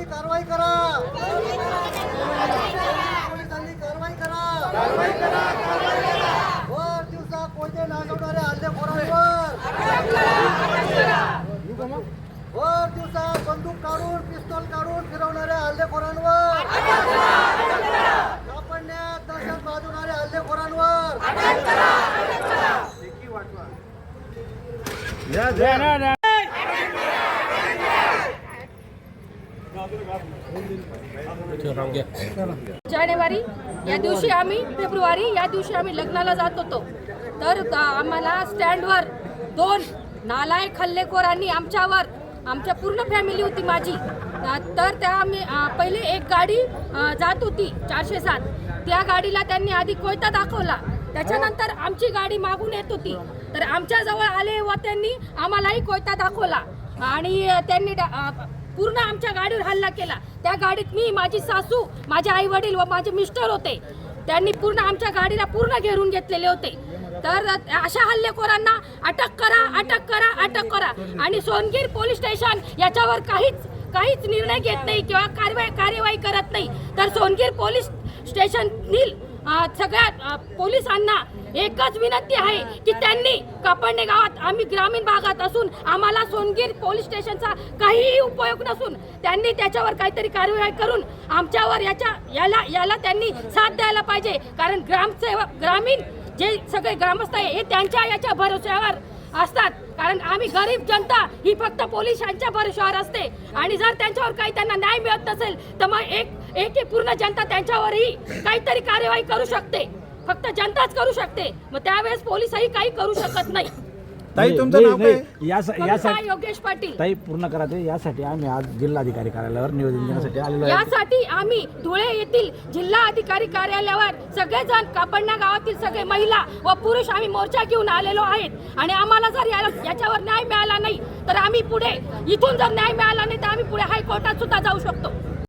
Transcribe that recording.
पोलिसांनी कारवाई करा, पोलिसांनी कारवाई करा, वर दिवसा कोयते नागवणारे हल्लेखोरांवर, वर दिवसा बंदूक काढून पिस्तॉल काढून फिरवणाऱ्या हल्लेखोरांवर, कापडण्यात दहशत माजवणाऱ्या हल्लेखोरांवर जानेवारी या दिवशी फेब्रुवारी या दिवशी आम्ही लग्नाला जात होतो, तर आम्हाला स्टँडवर 2 नालायक हल्लेखोरांनी आमच्या पूर्ण फॅमिली होती माझी, तर त्या आम्ही पहिले एक गाडी जात होती 407, त्या गाडीला त्यांनी आधी कोयता दाखवला, त्याच्यानंतर आमची गाडी मागून येत होती, तर आमच्या जवळ आले व त्यांनी आम्हालाही कोयता दाखवला आणि त्यांनी पूर्ण आमच्या गाडीवर हल्ला केला। त्या गाडीत मी, माझी सासू, माझे आई वडील व माझे मिस्टर होते। त्यांनी पूर्ण आमच्या गाडीला पूर्ण घेरून घेतलेले होते। तर अशा हल्लेखोरांना अटक करा, अटक करा, अटक करा। आणि सोनगीर पोलीस स्टेशन याच्यावर काहीच निर्णय घेत नाही किंवा कार्यवाही करत नाही। तर सोनगीर पोलीस स्टेशनतील सगळ्या पोलिसांना एकच विनंती आहे की त्यांनी कापडणे गावात, आम्ही ग्रामीण भागात असून आम्हाला सोनगीर पोलीस स्टेशनचा काहीही उपयोग नसून त्यांनी त्याच्यावर काहीतरी कार्यवाही करून आमच्यावर याला त्यांनी साथ द्यायला पाहिजे। कारण ग्रामीण जे सगळे ग्रामस्थ आहे हे त्यांच्या याच्या भरोश्यावर असतात, कारण आम्ही गरीब जनता ही फक्त पोलिसांच्या भरोश्यावर असते आणि जर त्यांच्यावर काही त्यांना न्याय मिळत नसेल तर मग एक पूर्ण जनता त्यांच्यावरही काहीतरी कार्यवाही करू शकते, फक्त जनताच करू शकते। मग त्यावेळेस पोलीसही काही करू शकत नाही। ताई तुमचं नाव काय? यासाठी योगेश पाटील ताई पूर्ण करा ते। यासाठी आम्ही आज जिल्हाधिकारी कार्यालयावर निवेदन देण्यासाठी आलेलो आहे। यासाठी आम्ही धुळे येथील जिल्हा अधिकारी कार्यालयावर सगळेजण कापडण्या गावातील सगळे महिला व पुरुष आम्ही मोर्चा घेऊन आलेलो आहेत आणि आम्हाला जर याच्यावर न्याय मिळाला नाही तर आम्ही पुढे, इथून जर न्याय मिळाला नाही तर आम्ही पुढे हायकोर्टात सुद्धा जाऊ शकतो।